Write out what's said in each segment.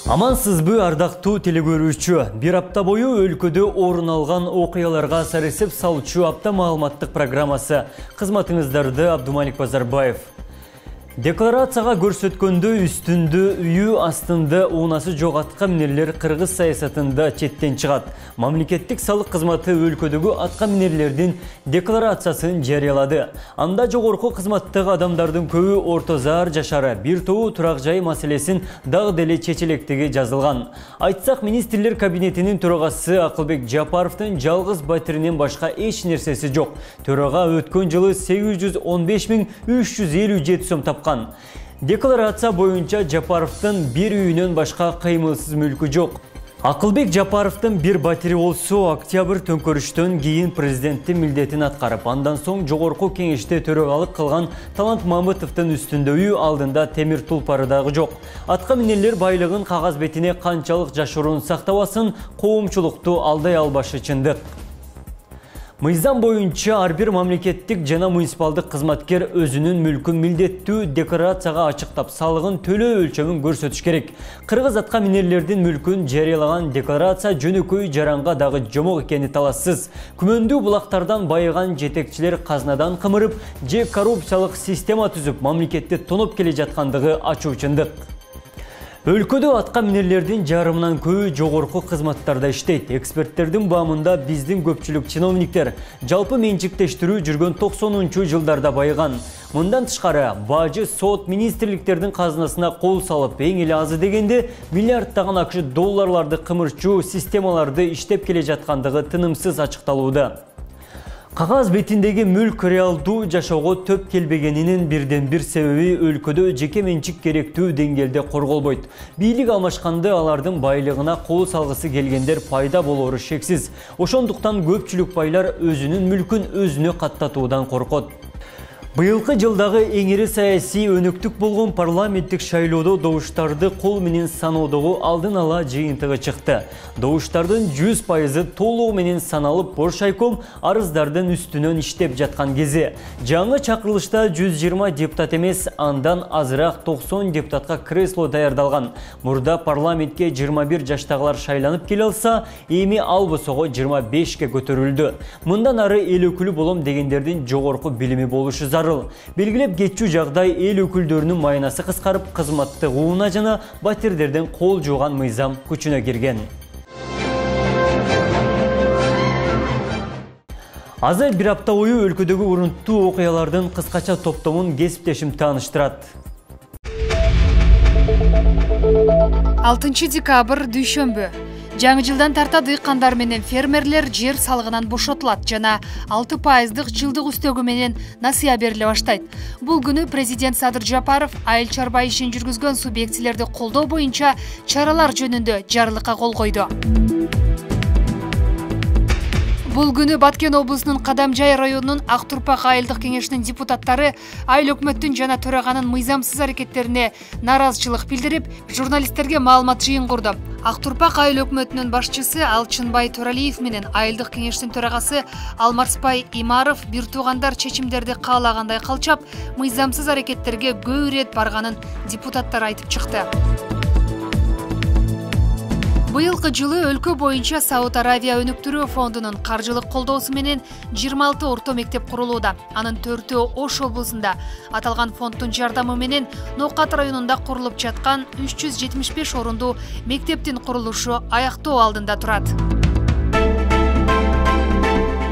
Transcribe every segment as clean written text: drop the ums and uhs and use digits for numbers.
Амансызбы ардактуу телекөрүүчү. Bir апта бою өлкөдө орун алган окуяларга саресеп салчу апта маалыматтык программасы. Кызматыңыздарды Абдумалик Базарбаев. Декларацияга көрсөткөндө үстүндө үйү астында уунасы жок атка минерлер кыргыз саясатында четтен чыгат. Мамлекеттик салык кызматы өлкөдөгү атка минерлердин декларациясын жарыялады. Анда жогорку кызматтагы адамдардын көбү ортозаар жашары, бир тобу турак жай маселесин дагы деле чечелектиги жазылган. Айтсак, министрлер кабинетинин төрагасы Акылбек Жапаровдун жалгыз батиринен башка эч нерсеси жок. Төрага өткөн жылы 815.357 сом тапкан. Декларация боюнча Жапаровдун бир үйүнөн башка кыймылсыз мүлкү жок. Акылбек Жапаровдун бир батири болсо, октябрь төңкөрүштөн кийин президенттин милдетин аткарып, андан соң жогорку кеңеште төрагалык кылган Талант Мамытовдун үстүндө үй алдында темир тулпары дагы жок. Атка минерлер байлыгын кагаз бетине канчалык жашыруун сактабасын, коомчулукту алдай албашы чындык. Мыйзам боюнча ар бир мамлекеттик жана муниципалдык кызматкер өзүнүн мүлкүн милдеттүү декларацияга ачыктап, салыгын төлөө өлчөмүн көрсөтүш керек. Кыргыз атка минерлердин мүлкүн жарыялаган декларация жөнөкөй жаранга дагы жомок экени талассыз. Күмөндүү булактардан байыган жетекчилер казнадан кымырып, же коррупциялык система түзүп, мамлекетти тоноп келе жаткандыгы ачуу чындык. Өлкөдө атка минерлердин жарымынан көбү жогорку кызматтарда иштейт. Эксперттердин баамында биздин көпчүлүк чиновниктер жалпы менчиктештирүү жүргөн 90-жылдарда байыган. Мындан тышкары, бажы, сот, министрликтердин казынасына кол салып, эң эле азы дегенде миллиарддаган акш долларларды кымырчуу системаларды иштеп келе жаткандыгы тынымсыз ачыкталууда. Кагаз бетиндеги мүлк реалдуу жашоого төп келбегенинин бирден бир себеби өлкөдө жеке менчик керектүү деңгээлде корголбойт. Бийлик алмашканда алардын байлыгына кол салгысы келгендер пайда болору шексиз. Ошондуктан көпчүлүк байлар өзүнүн мүлкүн өзүнө каттатуудан коркот. Быйылкы жылдагы эң ири саясий өнөктүк болгон парламенттик шайлоодо добуштарды кол менен саноодогу алдын ала жыйынтыгы чыкты. Добуштардын 100% толугу менен саналып, Боршайком арыздардын үстүнөн иштеп жаткан кези. Жаңы чакырылышта 120 депутат эмес, андан азыраак 90 депутатка кресло даярдалган. Мурда парламентке 21 жаштагылар шайланып келе алса, эми ал босого 25ке көтөрүлдү. Мындан ары эл өкүлү болом дегендердин жогорку билими болушу зарыл. Белгилеп кетчү жагдай эл өкүлдөрүнүн майнасы кыскарып, кызматтык ууна жана батирлерден кол жууган мыйзам күчүнө кирген. Азыр бир апта бою өлкөдөгү урунттуу окуялардын кыскача топтомун кесиптешим тааныштырат. 6 декабрь дүйшөмбү. Жаңы жылдан тарта дыйкандар менен фермерлер жер салыгынан бошотулат жана 6% жылдык үстөгү менен насыя бериле баштайт. Бул күнү президент Садыр Жапаров айыл чарба ишин жүргүзгөн субъектилерди колдоо боюнча чаралар жөнүндө жарлыкка кол койду. Бул күнү Баткен облусунун Кадамжай районунун Актурпак айылдык кеңешинин депутаттары айыл өкмөттүн жана төраганын мыйзамсыз аракеттерине нааразычылык билдирип, журналисттерге маалымат жыйын курду. Актурпак айыл өкмөтүнүн башчысы Алчынбай Төралиев менен айылдык кеңештин төрагасы Алмарспай Имаров бир туугандар чечимдерди каалагандай калчап, мыйзамсыз аракеттерге көп ирет барганын депутаттар айтып чыкты. Быйылкы жылы өлкө боюнча Сауд Аравия өнүктүрүү фондунун каржылык колдоосу менен 26 орто мектеп курулууда. Анын 4-өө Ош облусунда. Аталган фонддун жардамы менен Ноокат районунда курулуп жаткан 375 орундуу мектептин курулушу аяктоо алдында турат.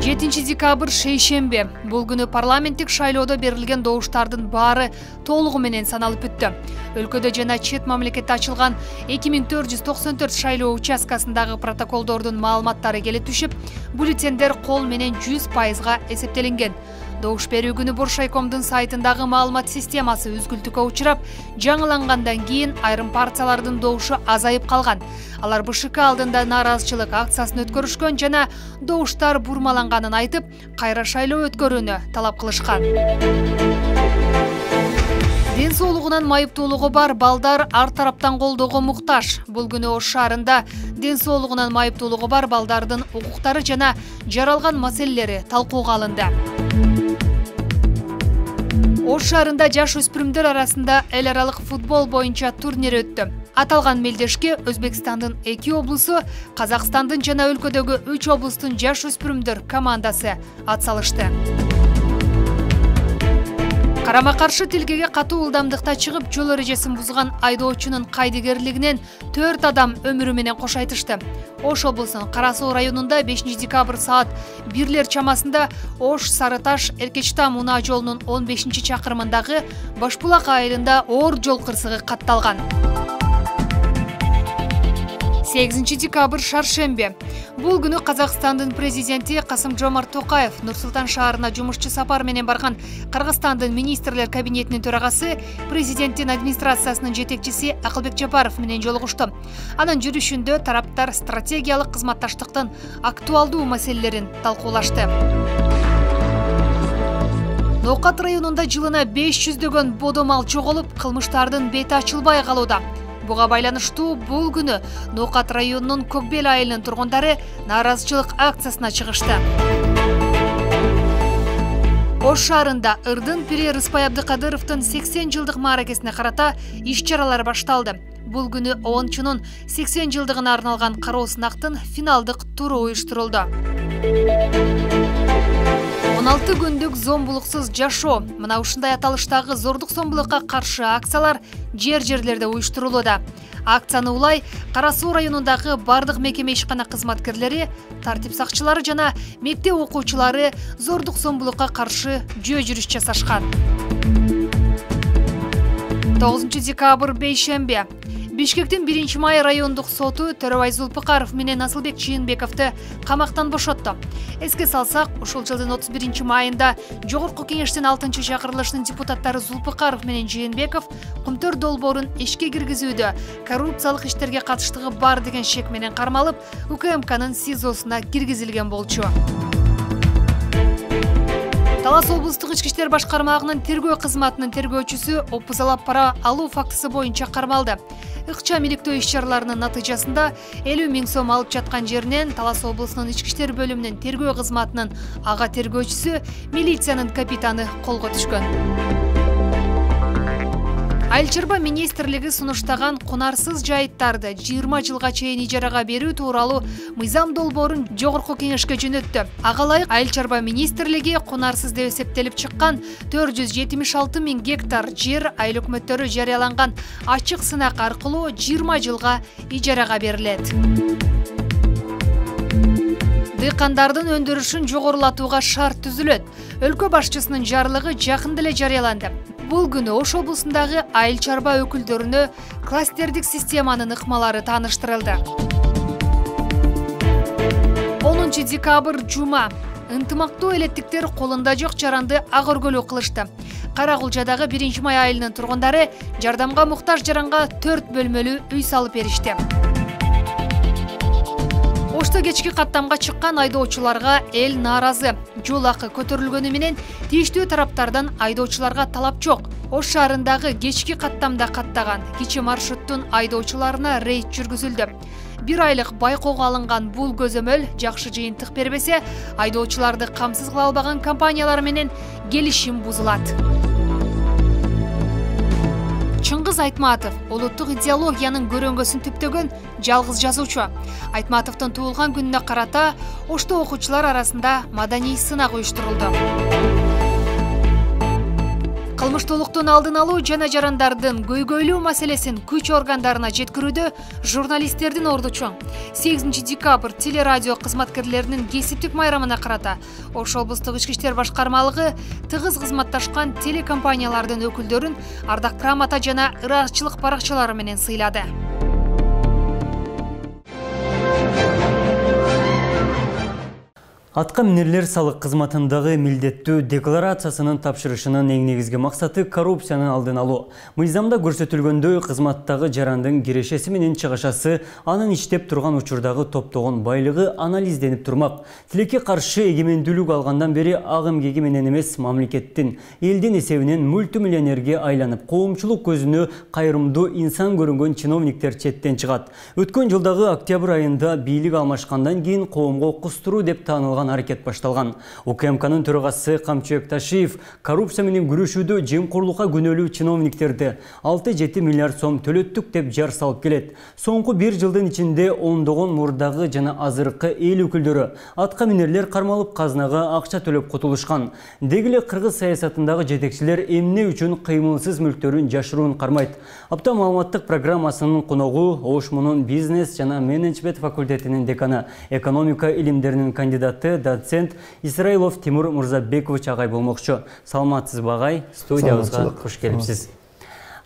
7 декабрь шейшембе. Бул күнү парламенттик шайлоодо берилген добуштардын баары толугу менен саналып бүттү. Өлкөдө жана чет мамлекетте ачылган 2494 шайлоо участкасындагы протоколдордун маалыматтары келе түшүп, бюллетендер кол менен 100%га эсептелинген. Добуш берүү күнү Боршайкомдун сайтындагы маалымат системасы үзгүлтүккө учурап, жаңылангандан кийин айрым партиялардын добушу азайып калган. Алар БШК алдында нааразычылык акциясын өткөрүшкөн жана добуштар бурмаланганын айтып, кайра шайлоо өткөрүүнү талап кылышкан. Ден соолугунан майыптуулугу бар балдар ар тараптан колдоого муктаж. Бул күнү Ош шаарында ден соолугунан майыптуулугу бар балдардын укуктары жана жаралган маселелери талкууга алынды. Ош шаарында жаш өспүрүмдөр арасында эл аралык футбол боюнча турнир өттү. Аталган мелдешке Өзбекстандын 2 облусу, Казакстандын жана өлкөдөгү 3 облустун жаш өспүрүмдөр командасы атсалышты. Карама-каршы тилкеге катуу ылдамдыкта чыгып, жол эрежесин бузган айдоочунун кайдыгерлигинен 4 адам өмүрү менен кош айтышты. Ош облусунун Кара Суу районунда 5 декабрь саат 1 чамасында Ош Сарыташ Эркечтам унаа жолунун 15-чакырымындагы Башбулак айылында оор жол кырсыгы катталган. 8 декабрь шаршембе. Бул күнү Казакстандын президенти Касым-Жомарт Токаев Нур-Султан шаарына жумушчу сапар менен барган Кыргызстандын министрлер кабинетинин төрагасы, президенттин администрациясынын жетекчиси Акылбек Жапаров менен жолугушту. Анын жүрүшүндө тараптар стратегиялык кызматташтыктын актуалдуу маселелерин талкуулашты. Ноокат районунда жылына 500дөгөн бодо мал жоголуп, кылмыштардын бети ачылбай калууда. Буга байланыштуу бул күнү Ноокат районунун Көкбел айылынын тургундары нааразычылык акциясына чыгышты. Ош шаарында Ырдын пири Рыспай Абдыкадыровдун 80 жылдык мааракесине карата иш-чаралар башталды. Бул күнү оончунун 80 жылдыгына арналган кароо сынактын финалдык туру уюштурулду. 16 күндүк зомбулуксуз жашоо. Мына ушундай аталыштагы зордук зомбулукка каршы акциялар жерлерде уюштурулууда. Акцияны улай Кара Суу районундагы бардык мекеме ишкана кызматкерлери, тартип сакчылары жана мектеп окуучулары зордук зомбулукка каршы жөө жүрүш жасашкан. 9 декабрь бейшембе. Бишкектин 1-май райондук соту Төрөбай Зулпукаров менен Асылбек Чыйынбековду камактан бошотту. Эске салсак, ушул жылдын 31-майында Жогорку кеңештин 6-чакырылышынын депутаттары Зулпукаров менен Чыйынбеков Кумтөр долбоорун ишке киргизүүдө коррупциялык иштерге катыштыгы бар деген шек менен кармалып, УКМКнын СИЗОсуна киргизилген болчу. Талас облустук ички иштер башкармагынын тергөө кызматынын тергөөчүсү опузалап пара алуу фактысы боюнча кармалды. Ыкчам иликтөө иш-чараларынын натыйжасында 50 000 сом алып жаткан жеринен Талас облусунун ички иштер бөлүмүнүн тергөө кызматынын ага тергөөчүсү, милициянын капитаны колго түшкөн. Айыл чарба министрлиги сунуштаган кунарсыз жайыттарды 20 жылга чейин ижарага берүү тууралуу мыйзам долбоорун Жогорку кеңешке жөнөттү. Ага ылайык Айыл чарба министрлиги кунарсыз деп эсептелип чыккан 476 000 гектар жер айыл өкмөттөрү жарыяланган ачык сынак аркылуу 20 жылга ижарага берилет. Дыйкандардын өндүрүшүн жогорулатууга шарт түзүлөт. Өлкө башчысынын жарлыгы жакында эле жарыяланды. Бул күнү Ош облусундагы айыл чарба өкүлдөрүнө кластердик системанын ыкмалары тааныштырылды. 10 декабрь жума. Ынтымактуу элеттиктер колунда жок жаранды ак өргөлүү кылышты. Кара Кулжадагы 1-май айылынын тургундары жардамга муктаж жаранга 4 бөлмөлүү үй салып беришти. Ошто кечки каттамга чыккан айдоочуларга эл нааразы. Жол акы көтөрүлгөнү менен тийиштүү тараптардан айдоочуларга талап жок. Ош шаарындагы кечки каттамда каттаган кичи маршруттун айдоочуларына рейд жүргүзүлдү. 1 айлык байкоого алынган бул көзөмөл жакшы жыйынтык бербесе, айдоочуларды камсыз кыла албаган компаниялар менен келишим бузулат. Чыңгыз Айтматов улуттук идеологиянын көрөңгөсүн түптөгөн жалгыз жазуучу. Айтматовдун туулган күнүнө карата Ошто окуучулар арасында маданий сынак уюштурулду. Кылмыштуулуктун алдын алуу жана жарандардын көйгөйлүү маселесин күч органдарына жеткирүүдө журналисттердин орду чоң. 8 декабрь телерадио кызматкерлеринин кесиптик майрамына карата Ош облустук ички иштер башкармалыгы тыгыз кызматташкан телекомпаниялардын өкүлдөрүн ардак грамота жана ыракчылык баракчалары менен сыйлады. Атка минерлер салык кызматындагы милдеттүү декларациясынын тапшырышынын эң негизги максаты коррупциянын алдын алуу. Мыйзамда көрсөтүлгөндөй кызматтагы жарандын кирешеси менен чыгышасы, анын иштеп турган учурдагы топтогон байлыгы анализденип турмак. Тилекке каршы эгемендүүлүк алгандан бери агым кеги менен эмес, мамлекеттин элдин эсебинен мультимиллионерге айланып, коомчулук көзүнө кайрымдуу инсан көрүнгөн чиновниктер четтен чыгат. Өткөн жылдагы октябрь айында бийлик алмашкандан кийин коомго кустуруу деп таанылган кылган аракет башталган. УКМКнын төрагасы Камчыбек Ташиев коррупция менен күрөшүүдө жемкорлукка күнөөлүү чиновниктерди 6-7 миллиард сом төлөттүк деп жар салып келет. Соңку 1 жылдын ичинде ондогон мурдагы жана азыркы эл өкүлдөрү атка минерлер кармалып казынага акча төлөп кутулушкан. Дегиле кыргыз саясатындагы жетекчилер эмне үчүн кыймылсыз мүлктөрүн жашыруун кармайт. Апта маалыматтык программасынын коногу Ошмунун бизнес жана менеджмент факультетинин деканы, экономика илимдеринин кандидаты, доцент Исраилов Тимур Мурзабекович агай болмокчу. Саламатсыз багай, студиябызга кош келипсиз.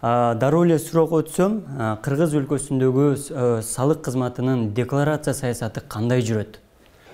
Дароо эле суроого өтсөм, Кыргыз өлкөсүндөгү салык кызматынын декларация саясаты кандай жүрөт?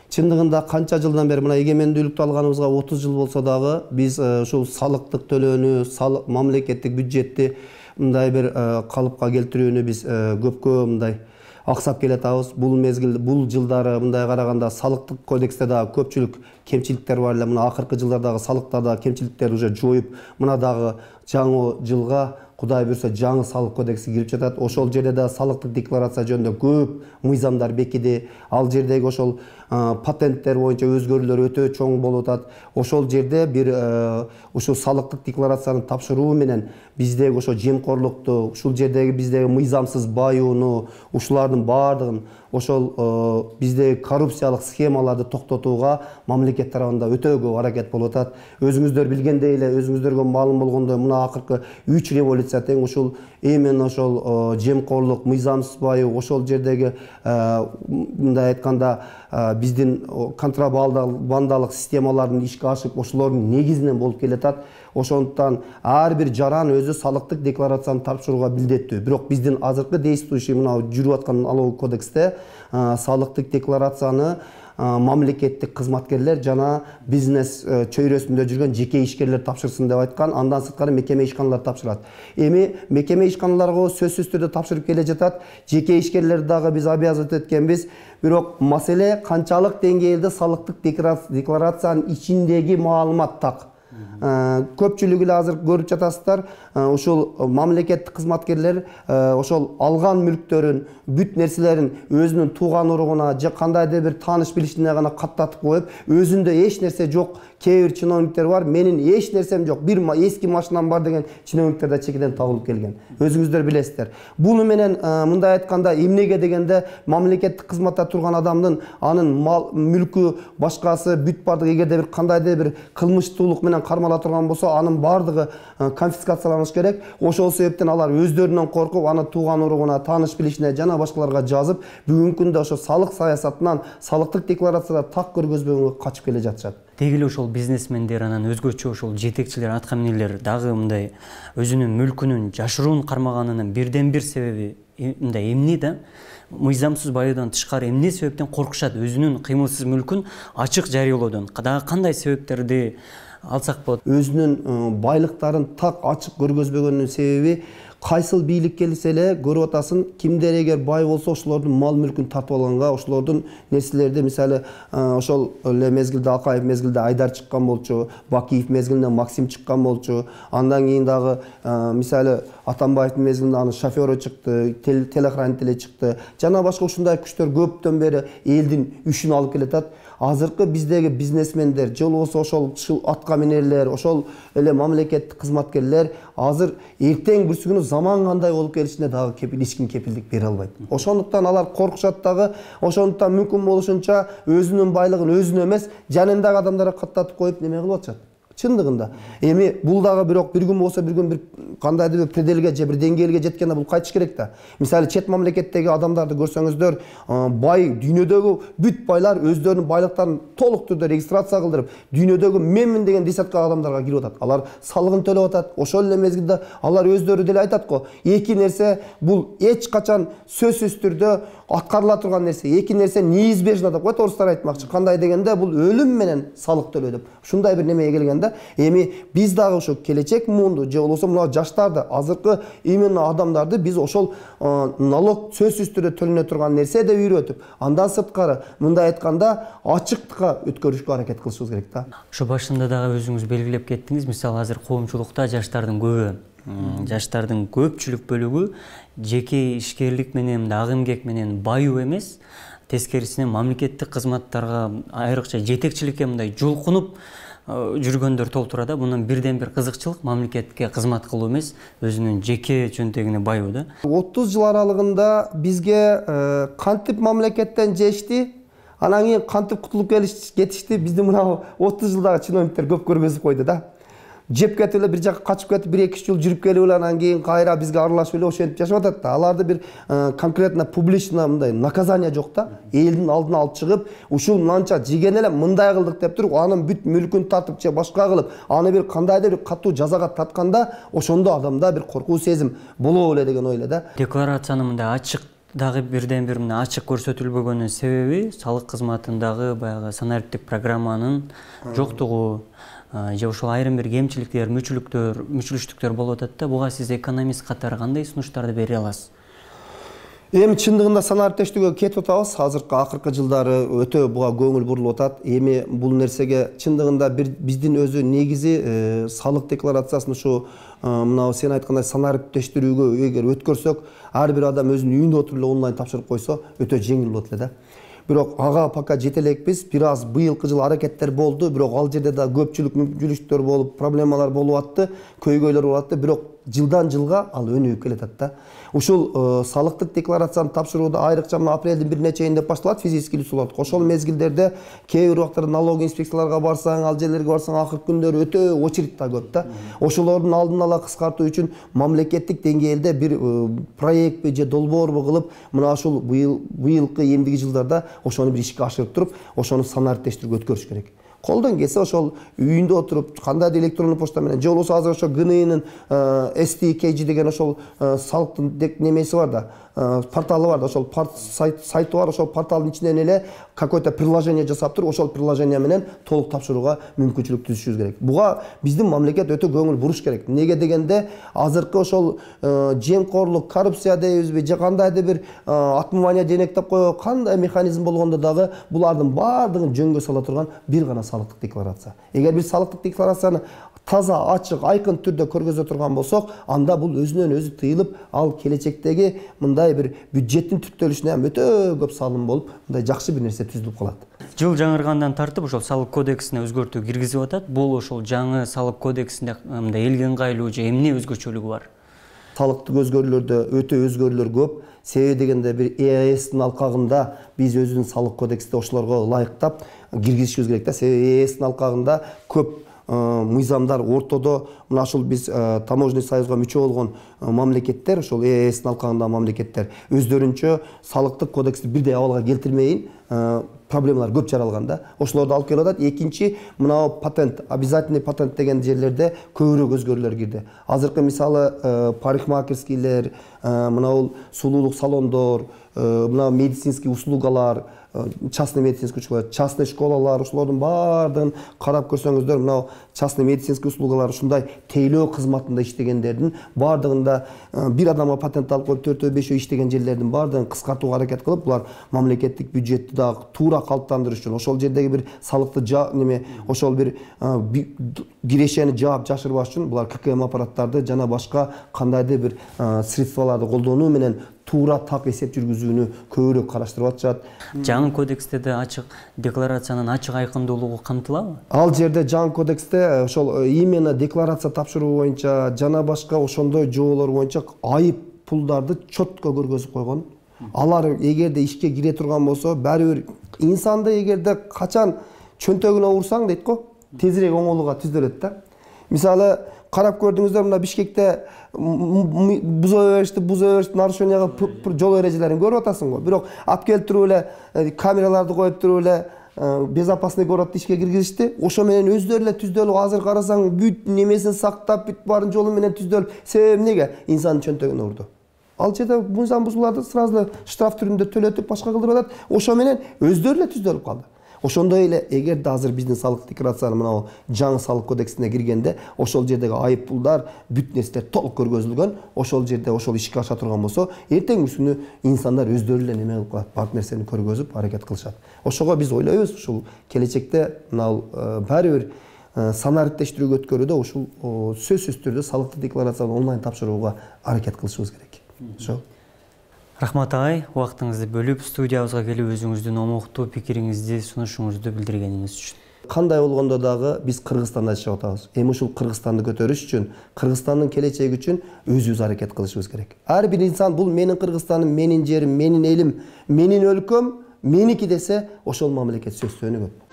Чындыгында канча жылдан бери мына эгемендүүлүктү алганыбызга 30 жыл болсо дагы биз ушул салыктык төлөөнү, мамлекеттик бюджетти мындай бир калыпка келтирүүнү биз көпкө мындай аксап келатабыз. Бул мезгил, бул жылдары мындай караганда салыктык кодексте дагы көпчүлүк кемчиликтер бар эле. Мына акыркы жылдардагы салыктарда кемчиликтер уже жоюп, мына дагы жаңы жылга Кудай буйрса жаңы салык кодекси кирип жатат. Ошол жерде да салыктык декларация жөнүндө көп мыйзамдар бекиди. Ал жердеги ошол патенттер боюнча өзгөрүүлөр өтө чоң болуп атат. Ошол жерде бир ушул салыктык декларацияны тапшыруу менен биздеги ошо жемкорлукту, ушул жердеги биздеги мыйзамсыз баюуну, ушулардын баардыгын ошол биздеги коррупциялык схемаларды токтотууга мамлекет тарабында өтө көп аракет болуп атат. Өзүңүздөр билгендей эле, өзүңүздөргө маалым болгондой, мына акыркы 3 революция тең ушул именно ошол жемкорлук, мыйзамсыз баюу, ошол жердеги мындай айтканда биздин контрабандалык системалардын ишке ашып, ошолордун негизинен болуп келатат. Ошондуктан ар бир жаран өзү салыктык декларацияны тапшырууга милдеттүү. Бирок биздин азыркы действующий мына жүрүп аткан налоговый кодексте салыктык декларацияны мамлекеттик кызматкерлер жана бизнес чөйрөсүндө жүргөн жеке ишкерлер тапшырсын деп айткан. Андан сырткары мекеме ишканалар тапшырат. Эми мекеме ишканаларга сөзсүз түрдө тапшырып келе жатат. Жеке ишкерлерди дагы биз обязан эткенбиз. Бирок маселе канчалык деңгээлде салыктык декларациянын ичиндеги маалымат так. Көпчүлүгү эле азыр көрүп жатасыздар, ушул мамлекеттик кызматкерлер ошол алган мүлктөрүн, бүт нерселерин өзүнүн тууган уругуна же кандайдыр бир тааныш билишине гана каттатып коюп, өзүндө эч нерсе жок. Кээ бир чиновниктер бар, менин эч нерсем жок, бир эски машинам бар деген чиновниктер да чекеден табылып келген. Өзүңүздөр билесиздер. Буну менен мындай айтканда эмнеге дегенде мамлекеттик кызматта турган адамдын анын мал мүлкү башкасы бүт бардыгы эгерде бир кандайдыр бир кылмыштуулук менен кармала турган болсо, анын бардыгы конфискацияланыш керек. Ошол себептен алар өздөрүнөн коркуп, аны тууган уругуна, тааныш билишине жана башкаларга жазып, бүгүнкү күндө ошо салык саясатынан, салыктык декларацияда так көргөзбөгөнгө качып келе жатышат. Дегиле ошол бизнесмендер, анан өзгөчө ошол жетекчилер, атка минерлер дагы мындай өзүнүн мүлкүнүн жашыруун кармаганынын бирден бир себеби мындай эмне да? Мыйзамсыз баюудан тышкары эмне себептен коркушат? Өзүнүн кыймылсыз мүлкүн ачык жарыялоодон кандай себептерди алсак болот? Өзүнүн байлыктарын так ачык көргөзбөгөнүнүн себеби кайсыл бийлик келсе эле көрүп атасың, кимдер эгер бай болсо ошолордун мал мүлкүн тартып алганга, ошолордун нерселерди, мисалы ошол эле мезгилде Акаев мезгилде Айдар чыккан болчу, Бакиев мезгилинде Максим чыккан болчу, андан кийин дагы мисалы Атамбаевдин мезгилинде анын шофёру чыкты, телохранители чыкты. Жана башка ушундай күчтөр көптөн бери элдин үшүн алып келатат. Азыркы биздеги бизнесмендер, же болбосо ошол атка минерлер, ошол эле мамлекеттик кызматкерлер азыр эртең бүрсү күнү заман кандай болуп келишине дагы эч ким кепилдик бере албайт. Ошондуктан алар коркушат дагы, ошондуктан мүмкүн болушунча өзүнүн байлыгын өзүнө эмес, жанындагы адамдарга каттатып коюп неме кылып атышат. Чындыгында. Эми бул дагы бирок бир күн болсо бир күн бир кандайдыр бир пределге же бир деңгээлге жеткенде бул кайтыш керек да. Мисалы чет мамлекеттеги адамдарды көрсөңүздөр, бай дүйнөдөгү бүт байлар өздөрүнүн байлыктарын толук түрдө регистрация кылдырып, дүйнөдөгү менмин деген десятка адамдарга кирип атат. Алар салыгын төлөп атат. Ошол эле мезгилде алар өздөрү деле айтат го, эки нерсе бул эч качан сөзсүз түрдө аткарыла турган нерсе. Эки нерсе неизбежно деп коет орустар айтмакчы. Кандай дегенде бул өлүм менен салык төлөө деп. Ушундай бир немеге келгенде, эми биз дагы ошо келечек муунду же болбосо мына жаштарды, азыркы именно адамдарды биз ошол налог сөзсүз түрдө төлөнө турган нерсе деп үйрөтүп, андан сырткары мындай айтканда ачыктыкка өткөрүшкө аракет кылышыбыз керек да. Ошо башында дагы өзүңүз белгилеп кеттиңиз, мисалы азыр коомчулукта жаштардын көпчүлүк бөлүгү жеке ишкерлик менен, ак эмгек менен баюу эмес, тескерисинен мамлекеттик кызматтарга айрыкча жетекчиликке мындай жулкунуп жүргөндөр толтурат. Мунун бирден бир кызыкчылык мамлекетке кызмат кылуу эмес, өзүнүн жеке чөнтөгүнө бауу да. 30 жыл аралыгында бизге кантип мамлекеттен жешти, анан кийин кантип кутулуп кетишти, бизди мына 30 жылдагы чиновниктер көп көргөзүп койду да. Жеп кетип эле бир жака качып кетип 1-2 жыл жүрүп келип эле анан кийин кайра бизге аралашып эле ошентип жашап атат да. Аларды бир конкретно публично мындай наказание жок да. Элдин алдына алып чыгып, ушул мынанча жеген эле мындай кылдык деп туруп, анын бүт мүлкүн тартып же башка кылып, аны бир кандайдыр бир катуу жазага тартканда, ошондо адамда бир коркуу сезим болобу эле деген ой эле да. Декларациянын мындай ачык дагы бирден бир мына ачык көрсөтүлбөгөнүн себеби салык кызматындагы баягы санариптик программанын жоктугу же ошол айрым бир кемчиликтер, мүчүлүштүктөр болуп атат да. Буга сиз экономист катары кандай сунуштарды бере аласыз? Эми чындыгында санариптештүүгө кетип атабыз. Азыркы акыркы жылдары өтө буга көңүл бурулуп атат. Эми бул нерсеге чындыгында биздин өзү негизи салык декларациясын ушу мына сен айткандай санариптештирүүгө эгер өткөрсөк, ар бир адам өзүнүн үйүндө отуруп эле онлайн тапшырып койсо, өтө жеңил болот эле да. Бирок ага пока жете элекпиз. Бир аз быйылкы жыл аракеттер болду, бирок ал жерде да көпчүлүк мүмкүнчүлүктөр болуп, проблемалар болуп атты, көйгөйлөр болуп атты, бирок жылдан жылга ал өнүгүп келатат да. Ушул салыктык декларацияны тапшырууда айрыкча апрелдин 1-ине чейин деп башталат физический лицолор. Ошол мезгилдерде кээ бир убактарда налог инспекцияларга барсаң, ал жерлерге барсаң, акыркы күндөрү өтө очередь да көп да. Ошолордун алдын ала кыскартуу үчүн мамлекеттик деңгээлде бир проектпи же долбоорбу кылып, мына ушул быйылкы эмдиги жылдарда ошону бир ишке ашырып туруп, ошону санариптештирүүгө өткөрүш керек. Колдон келсе ошол үйүндө отуруп кандайдыр электрондук почта менен же болбосо азыр ошо ГНИнин STKG деген ошол салыктын немеси бар да, порталы бар да, ошол сайты бар, ошол порталдын ичинен эле какой-то приложение жасап туруп, ошол приложение менен толук тапшырууга мүмкүнчүлүк түзүшүбүз керек. Буга биздин мамлекет өтө көңүл буруш керек. Неге дегенде, азыркы ошол жемкорлук, коррупция дейбизби, же кандайдыр бир отмывание денег деп койгон кандай механизм болгондо дагы булардын баардыгын жөнгө сала турган бир гана салыктык декларация. Эгер бир салыктык декларацияны таза, ачык, айкын түрдө көргөзө турган болсок, анда бул өзүнөн өзү тыйылып, ал келечектеги мындай бир бюджеттин түптөлүшүнө ham өтө көп салым болуп, мындай жакшы бир нерсе түзүлүп калат. Жыл жаңыргандан тартып ошол салык кодексине өзгөртүү киргизип атат. Бул ошол жаңы салык кодексинде мындай элге ыңгайлуу же эмне өзгөчөлүгү бар? Салыктык өзгөрүүлөрдө өтө өзгөрүүлөр көп. Себеби дегенде бир ЕАЭСтин алкагында биз өзүбүздүн салык кодексте ошолорго ылайыктап киргизишибиз керек да. Себеби ЕАЭСтин алкагында көп мыйзамдар ортодо, мына ушул биз таможенный союзга мүчө болгон мамлекеттер, ошол ЕАЭСтин алкагындагы мамлекеттер өздөрүнчө салыктык кодексти бирдей абалга келтирмейин проблемалар көп жаралган да. Ошолорду алып келип атат. Экинчи, мына патент, обязательный патент деген жерлерде көбүрөөк өзгөрүүлөр кирди. Азыркы мисалы парикмахерскийлер, мына бул сулуулук салондор, мына медицинский услугалар, частный медицинский услугалар, частный школалар, ошолордун баардыгын карап көрсөңүздөр, мына частный медицинский услугалар ушундай тейлөө кызматында иштегендердин баардыгында бир адамга патент алып коюп 4-5 иштеген жерлердин баардыгын кыскартууга аракет кылып, булар мамлекеттик бюджетти да туура калыптандырыш үчүн, ошол жердеги бир салыкты ошол бир кирешени жаап жашырбаш үчүн булар ККМ аппараттарды жана башка кандайдыр бир средстволорду колдонуу менен туура так эсеп жүргүзүүнү көбүрөөк караштырып атышат. Жаңы кодексте да ачык декларациянын ачык айкындуулугу камтылабы? Ал жерде жаңы кодексте ошол именно декларация тапшыруу боюнча жана башка ошондой жоолор боюнча айып пулдарды чөткө көргөзүп койгон. Алар эгерде ишке кире турган болсо, баары бир инсанды эгерде качан чөнтөгүнө урсаң дейт го, тезирээк оңолууга түзөлөт да. Мисалы карап көрдүңүздөр, мына Бишкекте буза беришти, нарушение жол эрежелерин көрүп атасың го. Бирок алып келип туруп эле камераларды коюп туруп эле безопасный городду ишке киргизишти. Ошо менен өздөрү эле түздөлүп, азыр карасаң бүт немесин сактап, бүт баарын жолу менен түздөлүп, себеби эмнеге? Инсандын чөнтөгүнө урду. Ал жерде мыйзам бузууларды сразу штраф түрүндө төлөтүп башка кылдырып атат. Ошо менен өздөрү эле түздөлүп калды. Ошондой эле эгерде азыр биздин салык декларациянын мына жаңы салык кодексине киргенде, ошол жердеги айып пулдар, бүт нерселер толук көргөзүлгөн, ошол жерде ошол ишке аша турган болсо, эртеңки күнү инсандар өздөрү эле неме кылып калат, баардык нерсени көргөзүп аракет кылышат. Ошого биз ойлойбуз, ушул келечекте мына баары бир санариптештирүүгө өткөрүүдө ушул сөзсүз түрдө салыктык декларацияны онлайн тапшырууга аракет кылышыбыз керек. Ошо. Рахмат ағай, уақытыңызды бөліп, студиябызға келіп өзіңіздің омоқты пикириңізді, сунушуңузду билдиргениңиз үчүн. Кандай болгондо дагы биз Кыргызстанда жашап атабыз. Эми ушул Кыргызстанды көтөрүш үчүн, Кыргызстандын келечеги үчүн өзүбүз аракет кылышыбыз керек. Ар бир инсан бул менин Кыргызстаным, менин жерим, менин элим, менин өлкөм, меники десе, ошол мамлекет сөз өнүгөт.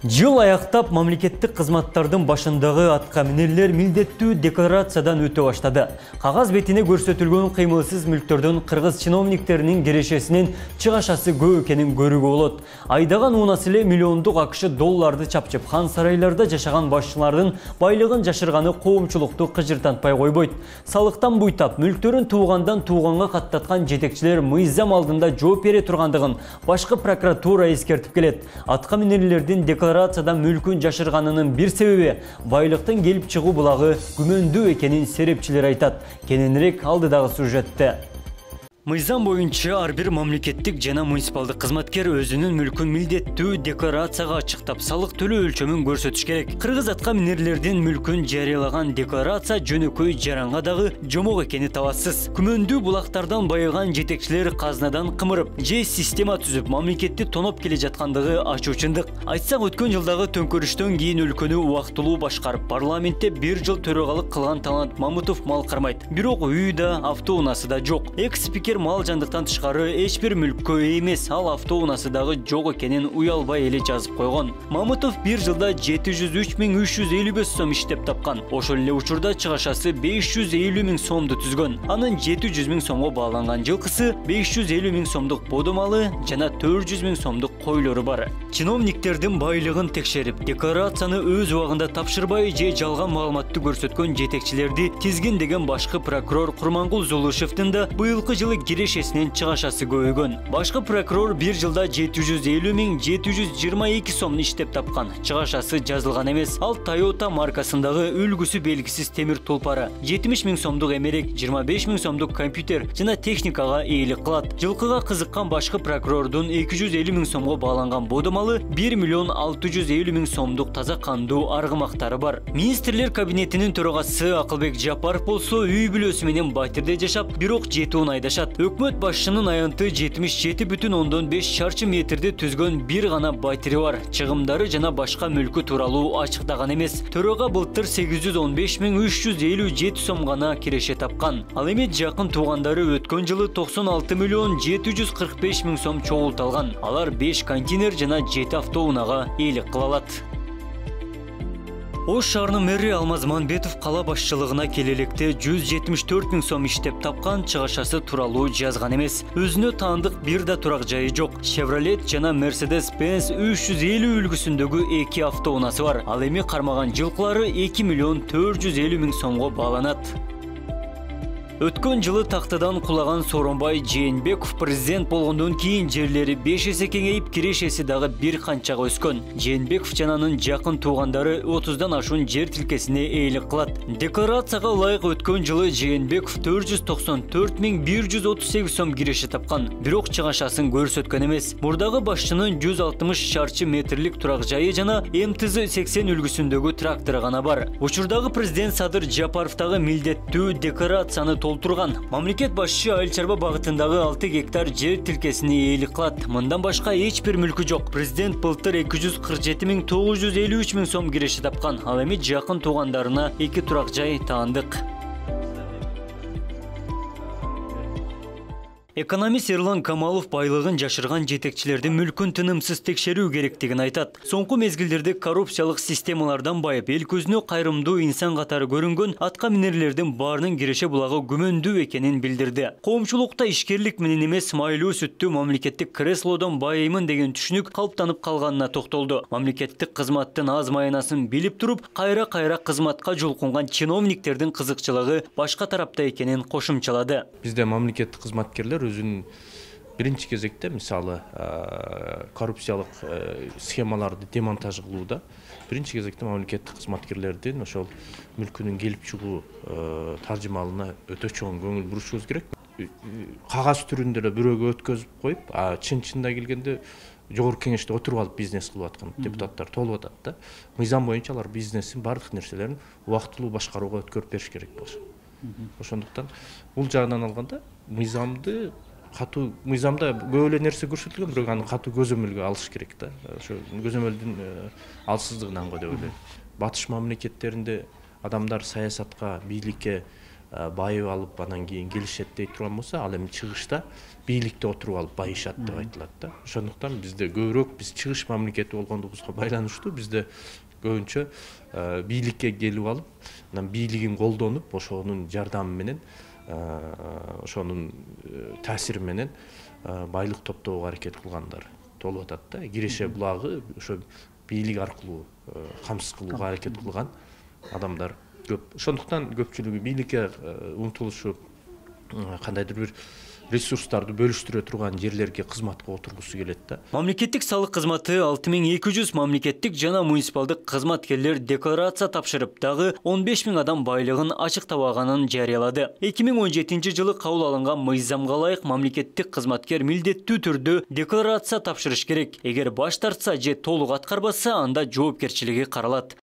Жыл аяқтап мамлекеттік қызматтардың башындағы атқа мінерлер милдеттүү декларациядан өтө баштады. Қағаз бетіне көрсөтүлгөн кыймылсыз мүлктөрдөн кыргыз чиновниктеринин кирешесинин чыгашасы көп экенин көрүүгө болот. Айдаган уунасы эле миллиондук акш долларды чапчып, хан сарайларда жашаган башчылардын байлыгын жашырганы коомчулукту кыжыртантпай койбойт. Салыктан буйтап, мүлктөрүн туугандан тууганга каттаткан жетекчилер мыйзам алдында жооп бере тургандыгын башкы прокуратура эскертип келет. Атка минерлердин декларациядан мүлкүн жашырганынын бир себеби байлыктын келип чыгуу булагы күмөндүү экенин серепчилер айтат. Кененирээк алдыдагы сюжетте. Мыйзам боюнча ар бир мамлекеттик жана муниципалдык кызматкер өзүнүн мүлкүн милдеттүү декларацияга ачыктап, салык төлөө өлчөмүн көрсөтүш керек. Кыргыз атка минерлердин мүлкүн жарыялаган декларация жөнөкөй жаранга дагы жомок экени талашсыз. Күмөндүү булактардан байыган жетекчилер казнадан кымырып, же система түзүп, мамлекетти тоноп келе жаткандыгы ачуу чындык. Айтсак, өткөн жылдагы төңкөрүштөн кийин өлкөнү убактылуу башкарып, парламентте 1 жыл төрагалык кылган Талант Мамытов мал кармайт. Бирок үйү да, автоунаасы да жок. Экс-спикер мал жандыктан тышкары эч бир мүлккө эмес, ал автоунасы дагы жок экенин уялбай эле жазып койгон. Мамытов 1 жылда 703.355 сом иштеп тапкан. Ошол эле учурда чыгашасы 550.000 сомду түзгөн. Анын 700.000 сомго бааланган жылкысы, 550.000 сомдук бодомалы жана 400.000 сомдук койлору бар. Чиновниктердин байлыгын текшерип, декларацияны өз убагында тапшырбай же жалган маалыматты көрсөткөн жетекчилерди тизгиндеген башкы прокурор Курмангул Зулушевдин да быйылкы жылы кирешесинин чыгашасы көбөйгөн. Башкы прокурор 1 жылда 750.722 сомду иштеп тапкан. Чыгашасы жазылган эмес. Ал Toyota маркасындагы үлгүсү белгисиз темир тулпары, 70.000 сомдук эмерек, 25.000 сомдук компьютер жана техникага ээлик кылат. Жылкыга кызыккан башкы прокурордун 250.000 сомго бааланган бодомалы 1.650.000 сомдук таза кандуу аргымактары бар. Министрлер кабинетинин төрагасы Акылбек Жапаров болсо үй бүлөсү менен Батирде жашап, бирок жетүүн айдашат. Өкмөт башчынын аянты 77,5 шарчы метрди түзгөн бир гана батири бар. Чыгымдары жана башка мүлкү тууралуу ачыктаган эмес. Төрага былтыр 815.357 сом гана киреше тапкан. Ал эми жакын туугандары өткөн жылы 96.745.000 сом чогулталган. Алар 5 контейнер жана 7 автоунага ээлик кыла алат. Ош шаарынын мэри Алмаз Манбетов кала башчылыгына келелекте 174.000 сом иштеп тапкан, чыгашасы тууралуу жазган эмес. Өзүнө таандык бир да турак жайы жок. Chevrolet жана Mercedes-Benz 350 үлгүсүндөгү 2 автоунасы бар. Ал эми кармаган жылкылары 2.450.000 сомго бааланат. Өткөн жылы тактыдан кулаган Сооронбай Жээнбеков президент болгондон кийин жерлери 5 эсе кеңейип, кирешеси дагы бир канчага өскөн. Жээнбеков жана анын жакын туугандары 30дан ашуун жер тилкесине ээлик кылат. Декларацияга ылайык өткөн жылы Жээнбеков 494.138 сом киреше тапкан. Бирок чыгашасын көрсөткөн эмес. Мурдагы башчынын 160 шарчы метрлик турак жайы жана МТЗ-80 үлгүсүндөгү трактору гана бар. Учурдагы президент Садыр Жапаров дагы милдеттүү декларацияны толтурган. Мамлекет башчы айыл чарба багытындагы 6 гектар жер тилкесине ээлик кылат. Мындан башка эч бир мүлкү жок. Президент былтыр 247.953 сом киреше тапкан. Ал эми жакын туугандарына 2 турак жай таандык. Экономист Эрлан Камалов байлыгын жашырган жетекчилердин мүлкүн тынымсыз текшерүү керектигин айтат. Соңку мезгилдерде коррупциялык системалардан байып, эл көзүнө кайрымдуу инсан катары көрүнгөн атка минерлердин баарынын киреше булагы күмөндүү экенин билдирди. Коомчулукта ишкерлик менен эмес, майлуу сүттүү мамлекеттик креслодон байыймын деген түшүнүк калыптанып калганына токтолду. Мамлекеттик кызматтын аз майнасын билип туруп, кайра кызматка жолкунган чиновниктердин кызыкчылыгы башка тарапта экенин кошумчалады. Бизде мамлекеттик кызматкерлер өзүнүн биринчи кезекте мисалы коррупциялык схемаларды демонтаж кылууда биринчи кезекте мамлекеттик кызматкерлердин ошол мүлкүнүн келип чыгуу таржымалына өтө чоң көңүл бурушубуз керек. Кагаз түрүндө эле бирөөгө өткөзүп коюп, чын-чынында келгенде жогорку кеңеште отуруп алып бизнес кылып аткан депутаттар толуп атат да. Мыйзам боюнча алар бизнестин бардык нерселерин убактылуу башкарууга өткөрүп бериш керек болчу. Ошондуктан бул жагынан алганда мыйзамды катуу, мыйзамда көп эле нерсе көрсөтүлгөн, бирок аны катуу көзөмөлгө алыш керек да. Ошо көзөмөлдүн алсыздыгынан го деп ойлойм. Батыш мамлекеттеринде адамдар саясатка, бийликке байып алып анан кийин келишет дей турган болсо, ал эми чыгышта бийликте отуруп алып байышат деп айтылат да. Ошондуктан бизде көбүрөөк биз чыгыш мамлекети болгондугубузга байланыштуу бизде көбүнчө бийликке келип алып, анан бийлигин колдонуп, ошонун жардамы менен, ошонун таасири менен байлык топтоого аракет кылгандар толуп атат да. Киреше булагы ошо бийлик аркылуу камсыз кылууга аракет кылган адамдар көп. Ошондуктан көпчүлүгү бийликке умтулушуп, кандайдыр бир ресурстарды бөлүштүрө турган жерлерге кызматка отургусу келет да. Мамлекеттик салык кызматы 6200 мамлекеттик жана муниципалдык кызматкерлер декларация тапшырып, дагы 15000 адам байлыгын ачыктабаганын жарыялады. 2017 жылы кабыл алынган мыйзамга ылайык мамлекеттик кызматкер милдеттүү түрдө декларация тапшырыш керек. Эгер баш тартса же толук аткарбаса, анда жоопкерчилиги каралат.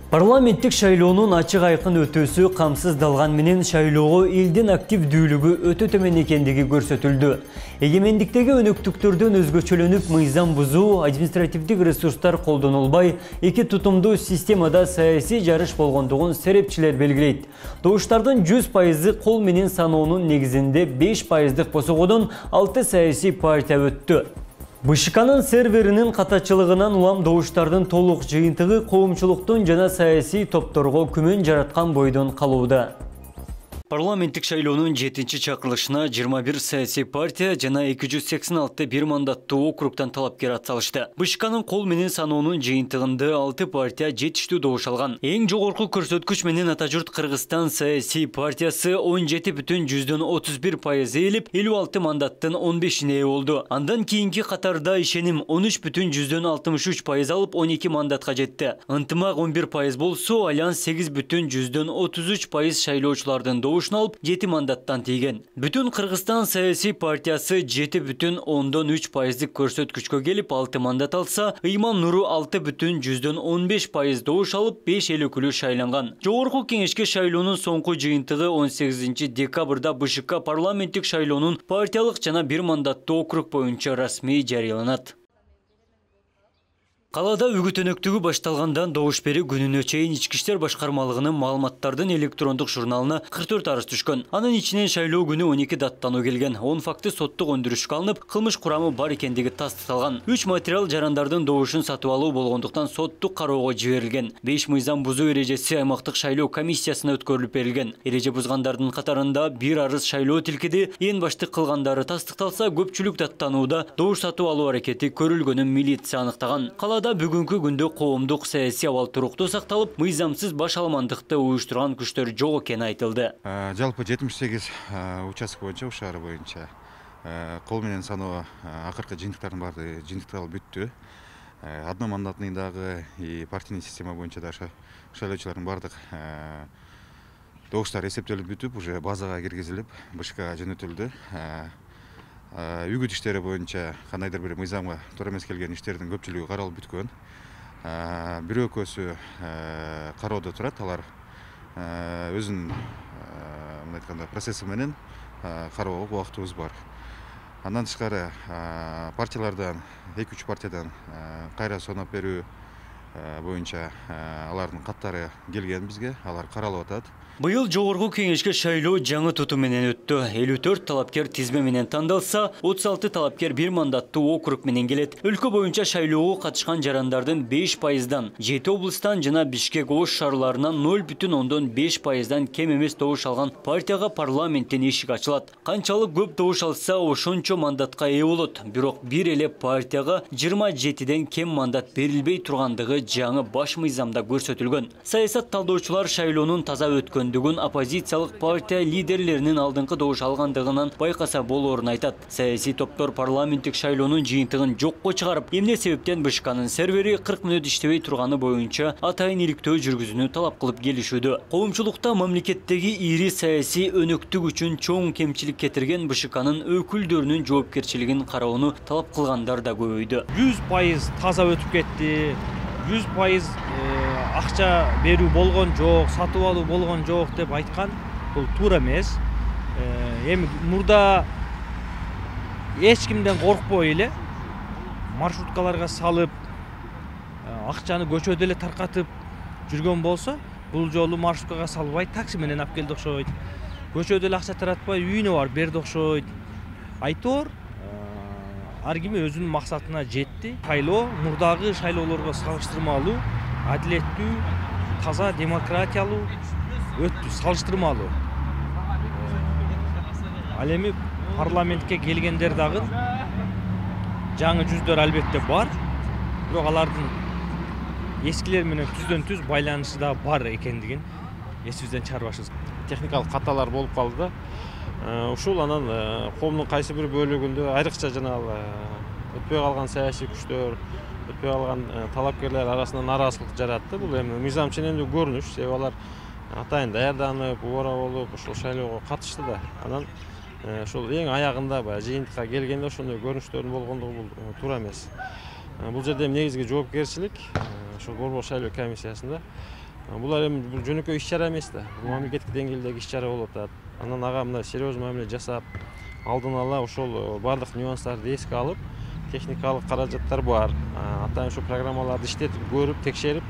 Парламенттик шайлоонун ачык айкын өтүүсү камсыздалган менен шайлоого элдин активдүүлүгү өтө төмөн экендиги көрсөтүлдү. Эгемендиктеги өнөктүктөрдөн өзгөчөлөнүп, мыйзам бузуу, административдик ресурстар колдонулбай, эки тутумдуу системада саясий жарыш болгондугун серепчилер белгилейт. Добуштардын 100% кол менен саноонун негизинде 5%дык босогодон 6 саясий партия өттү. БШКнын серверинин катачылыгынан улам добуштардын толук жыйынтыгы коомчулуктун жана саясий топторго күмөн жараткан бойдон калууда. Парламенттик шайлоонун 7-чи чакырылышына 21 саясий партия жана 286 бир мандаттуу округтан талапкер атсалышты. БШКнын кол менен саноонун жыйынтыгында 6 партия жетиштүү добуш алган. Эң жогорку көрсөткүч менен Атажурт Кыргызстан саясий партиясы 17,31% ээлеп, 56 мандаттын 15-ине ээ болду. Андан кийинки катарда Ишеним 13,63% алып, 12 мандатка жетти. Ынтымак 11% болсо, Альянс 8,33% шайлоочулардын добушун алып 7 мандаттан тийген. Бүтүн Кыргызстан саясий партиясы 7,3%дык көрсөткүчкө келип 6 мандат алса, Ыйман Нуру 6,15% добуш алып 5 эл өкүлү шайланган. Жогорку кеңешке шайлоонун соңку жыйынтыгы 18 декабрда БШК парламенттик шайлоонун партиялык жана бир мандаттуу округ боюнча расмий жарыяланат. Калада үгүтөнөктүгү башталгандан добуш бери күнүнө чейин Ички иштер башкармалыгынын маалыматтардын электрондук журналына 44 арыз түшкөн. Анын ичинен шайлоо күнү 12 даттануу келген. 10 факты соттук өндүрүшкө алынып, кылмыш курамы бар экендиги тастыкталган. 3 материал жарандардын добушун сатып алуу болгондуктан соттук кароого жиберилген. 5 мыйзам бузуу эрежеси аймактык шайлоо комиссиясына өткөрүлүп берилген. Эреже бузгандардын катарында бир арыз шайлоо тилкиди, эң баштык кылгандары тастыкталса, көпчүлүк даттанууда добуш сатып алуу аракети көрүлгөнүн милиция аныктаган. Бүгүнкү күндө коомдук саясий абал туруктуу сакталып, мыйзамсыз баш алмандыкты уюштурган күчтөр жок экени айтылды. Жалпы 78 участок боюнча, шаар боюнча кол менен саноо акыркы жыйынтыктардын баары жыйынтыкталып бүттү. Одно мандатный дагы партийный система боюнча да шайлоочулардын баардык добуштары эсептелип бүтүп, уже базага киргизилип, БШКга жөнөтүлдү. Үгүт иштери боюнча кандайдыр бир мыйзамга туура эмес келген иштердин көпчүлүгү каралып бүткөн. Бир экөөсү кароодо турат, алар өзүнүн мындай айтканда процесси менен кароого убактыбыз бар. Андан тышкары партиялардан 2-3 партиядан кайра сонап берүү боюнча алардын каттары келген бизге, алар каралып атат. Быйыл жогорку кеңешке шайлоо жаңы тутум менен өттү. 54 талапкер тизме менен тандалса, 36 талапкер бир мандаттуу округ менен келет. Өлкө боюнча шайлоого катышкан жарандардын 5%дан, 7 облустан жана Бишкек Ош шаарларынан 0,5%дан кем эмес добуш алган партияга парламенттен эшик ачылат. Канчалык көп добуш алса, ошончо мандатка ээ болот. Бирок бир эле партияга 27ден кем мандат берилбей тургандыгы жаңы баш мыйзамда көрсөтүлгөн. Саясат талдоочулар шайлоонун таза өткөн оппозициялык партия лидерлеринин алдыңкы добуш алгандыгынан байкаса болоорун айтат. Саясий топтор парламенттик шайлоонун жыйынтыгын жокко чыгарып, эмне себептен БШКнын сервери 40 мүнөт иштебей турганы боюнча атайын иликтөө жүргүзүүнү талап кылып келишүүдө. Коомчулукта мамлекеттеги ири саясий өнөктүк үчүн чоң кемчилик кетирген БШКнын өкүлдөрүнүн жоопкерчилигин кароону талап кылгандар да көбөйдү. 100% таза өтүп кетти. 100% акча берүү болгон жок, сатып алуу болгон жок деп айткан. Бул туура эмес. Эми мурда эч кимден коркпой эле маршруткаларга салып, акчаны көчөдө эле таркатып жүргөн болсо, бул жолу маршруткага салбай такси менен алып келди окшойт. Көчөдө эле акча таратпай үйүнө барып берди окшойт. Айтор ар ким өзүнүн максатына жетти. Шайлоо мурдагы шайлоолорго салыштырмалуу, адилеттүү, таза, демократиялуу өттү, салыштырмалуу. Ал эми парламентке келгендер дагы жаңы жүздөр албетте бар, бирок алардын эскилер менен түздөн-түз байланышы да бар экендигин эсибизден чыгарбашыбыз. Техникалык каталар болуп калды да. Ушул анан коомдун кайсы бир бөлүгүндө айрыкча жанагы өтпөй калган саясий күчтөр, өтпөй калган талапкерлер арасында нааразычылык жаратты. Бул эми мыйзам ченемдүү көрүнүш, себеби алар атайын даярданып, убара болуп, ушул шайлоого катышты да. Анан ушул эң аягында баягы жыйынтыкка келгенде ошондой көрүнүштөрдүн болгондугу бул туура эмес. Бул жерде негизги жоопкерчилик ошол Борбор шайлоо комиссиясында. Булар эми бул жөнөкөй иш-чара эмес да. Бул мамлекеттик деңгээлдеги иш-чара болуп атат. Анан ага мындай серьезный мамиле жасап, алдын ала ошол бардык нюанстарды эске алып, техникалык каражаттар бар. Атайын ошол программаларды иштетип, көрүп, текшерип,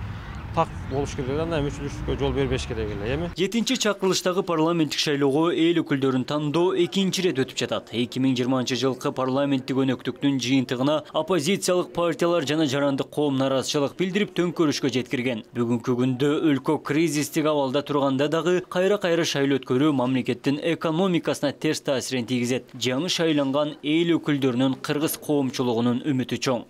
так болуш керек. Анда мүчүлүштүккө жол бербеш керек эле, эми. 7-нчи чакырылыштагы парламенттик шайлоого эл өкүлдөрүн тандоо экинчи ирет өтүп жатат. 2020-жылкы парламенттик өнөктүктүн жыйынтыгына оппозициялык партиялар жана жарандык коом нааразычылык билдирип төңкөрүшкө жеткирген. Бүгүнкү күндө өлкө кризистик абалда турганда дагы кайра-кайра шайлоо өткөрүү мамлекеттин экономикасына терс таасирин тийгизет. Жаңы шайланган эл өкүлдөрүнүн кыргыз коомчулугунун үмүтү чоң.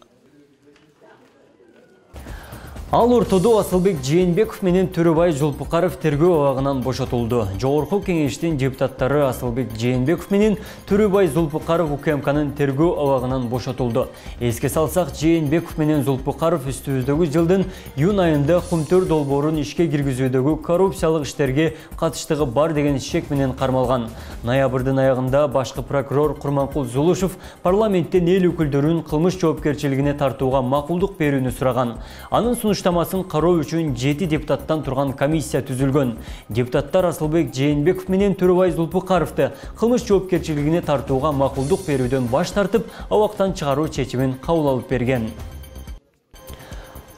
Ал ортодо Асылбек Жээнбеков менен Төрөбай Жолпукаров тергөө абагынан бошотулду. Жогорку кеңештин депутаттары Асылбек Жээнбеков менен Төрөбай Жолпукаров УКМКнын тергөө абагынан бошотулду. Эске салсак, Жээнбеков менен Жолпукаров үстүбүздөгү жылдын июнь айында Кумтөр долбоорун ишке киргизүүдөгү коррупциялык иштерге катыштыгы бар деген шек менен кармалган. Ноябрдын аягында башкы прокурор Курманкул Зулушев парламенттен эл өкүлдөрүн кылмыш жоопкерчилигине тартууга макулдук берүүнү сураган. Анын суныштамасын кароо үчүн 7 депутаттан турган комиссия түзүлгөн. Депутаттар Асылбек Жээнбеков менен Төрөбай Жолпукаровду кылмыш жоопкерчилигине тартууга макулдук берүүдөн баш тартып, абактан чыгаруу чечимин кабыл алып берген.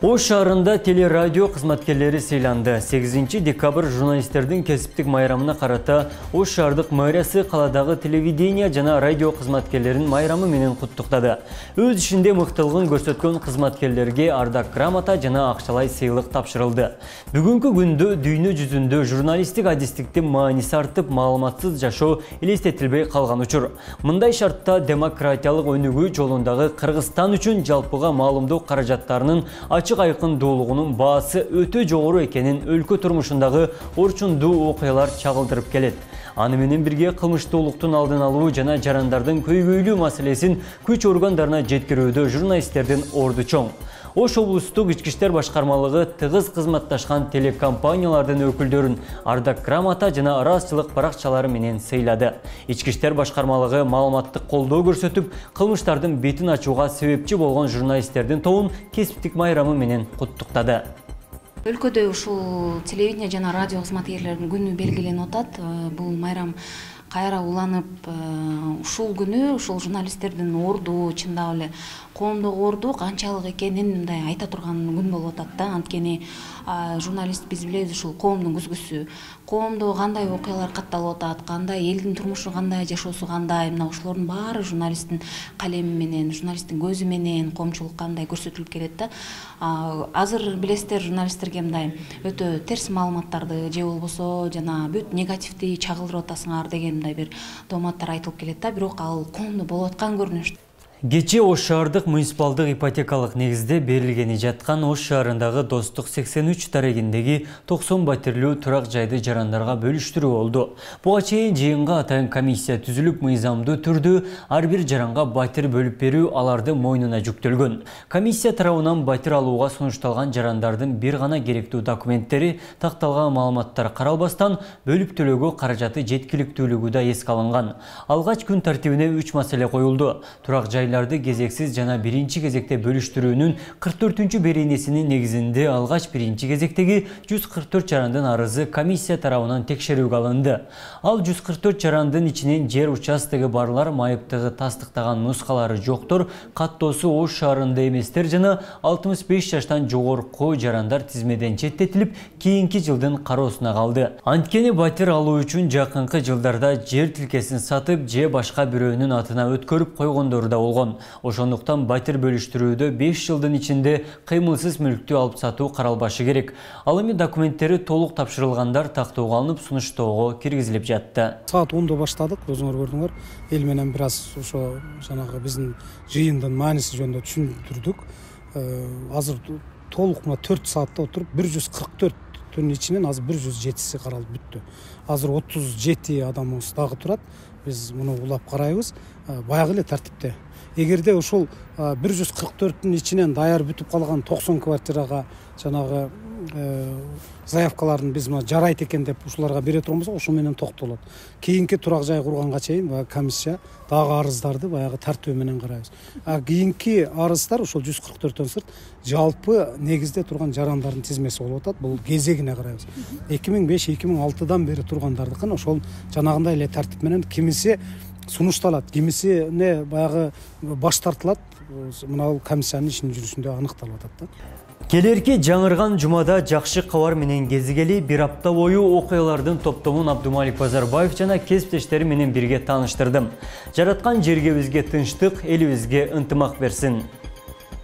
Ош шаарында телерадио кызматкерлери сыйланды. 8 декабрь журналисттердин кесиптик майрамына карата Ош шаардык мэриясы каладагы телевидение жана радио кызматкерлерин майрамы менен куттуктады. Өз ишинде мыктылыгын көрсөткөн кызматкерлерге ардак грамота жана акчалай сыйлык тапшырылды. Бүгүнкү күндө дүйнө жүзүндө журналисттик адистиктин мааниси артып, маалыматсыз жашоо элестетилбей калган учур. Мындай шартта демократиялык өнүгүү жолундагы Кыргызстан үчүн жалпыга маалымдоо каражаттарынын ачык айкындуулугунун баасы өтө жогору экенин өлкө турмушундагы орчундуу окуялар чагылдырып келет. Аны менен бирге кылмыштуулуктун алдын алуу жана жарандардын көйгөйлүү маселесин күч органдарына жеткирүүдө журналисттердин орду чоң. Ош облустук ички иштер башкармалыгы тыгыз кызматташкан телекомпаниялардын өкүлдөрүн ардак грамота жана ыраазчылык баракчалары менен сыйлады. Ички иштер башкармалыгы маалыматтык колдоо көрсөтүп, кылмыштардын бетин ачууга себепчи болгон журналисттердин тобун кесиптик майрамы менен куттуктады. Өлкөдө ушул телевидение жана радио кызматкерлеринин күнү белгиленип атат. Бул майрам кайра уланып, ушул күнү ушул журналисттердин орду, чындап эле коомдогу орду канчалык экенин мындай айта турган күн болуп атат да. Анткени журналист биз билебиз ушул коомдун күзгүсү. Коомдо кандай окуялар катталып атат, кандай элдин турмушу кандай, жашоосу кандай, мына ошолордун баары журналисттин калеми менен, журналисттин көзү менен коомчулукка мындай көрсөтүлүп келет да. Азыр билесиздер, журналисттерге мындай өтө терс маалыматтарды же болбосо жана бүт негативди чагылдырып атасыңар деген мындай бир дооматтар айтылып келет да. Бирок ал коомдо болуп аткан көрүнүш. Кечээ Ош шаардык муниципалдык ипотекалык негизде берилгени жаткан Ош шаарындагы Достук 83 тарегиндеги 90 батирлүү турак жайды жарандарга бөлүштүрүү болду. Буга чейин жыйынга атайын комиссия түзүлүп, мыйзамдуу түрдө ар бир жаранга батир бөлүп берүү алардын мойнуна жүктөлгөн. Комиссия тарабынан батир алууга сунушталган жарандардын бир гана керектүү документтери, такталган маалыматтар каралбастан бөлүп төлөөгө каражаты жеткиликтүүлүгү да эске алынган. Алгач күн тартибине 3 маселе коюлду. Турак жай жайларды кезексиз жана биринчи кезекте бөлүштүрүүнүн 44-чү беренесинин негизинде алгач биринчи кезектеги 144 жарандын арызы комиссия тарабынан текшерүүгө алынды. Ал 144 жарандын ичинен жер участогу барлар, майыптыгы тастыктаган нускалары жоктор, каттоосу Ош шаарында эместер жана 65 жаштан жогорку жарандар тизмеден четтетилип, кийинки жылдын кароосуна калды. Анткени батир алуу үчүн жакынкы жылдарда жер тилкесин сатып, же башка бирөөнүн атына өткөрүп койгондору да болгон. Ошондуктан батир бөлүштүрүүдө 5 жылдын ичинде кыймылсыз мүлктү алып сатуу каралбашы керек. Ал эми документтери толук тапшырылгандар тактоого алынып, сунуштоого киргизилип жатты. Саат 10-да баштадык, өзүңөр көрдүңөр. Эл менен бир аз ошо жанагы биздин жыйындын мааниси жөнүндө түшүндүрдүк. Азыр толукма 4 саатта отуруп 144-түн ичинен азыр 107си каралып бүттү. Азыр 37 адамыбыз дагы турат. Биз муну улап карайбыз. Баягы эле тартипте. Эгерде ошол 144-түн ичинен даяр бүтүп калган 90 квартирага жанагы заявкаларын биз мына жарайт экен деп ушуларга бере турганбыз, ошо менен токтолот. Кийинки турак жай курганга чейин комиссия дагы арыздарды баягы тартөө менен карайбыз. Кийинки арыздар ошол 144төн сырт жалпы негизде турган жарандардын тизмеси болуп атат. Бул кезегине карайбыз. 2005-2006дан бери тургандардыкын ошол жанагындай эле тартип менен кимиси сунушталат, кимисине баягы баш тартылат. Мына комиссиянын ишинин жүрүшүндө аныкталып атат да. Келерки жаңырган жумада жакшы кабар менен кезигели, бир апта бою окуялардын топтомун Абдумалик Базарбаев жана кесиптештери менен бирге тааныштырдым. Жараткан жергебизге тынчтык, элибизге ынтымак берсин.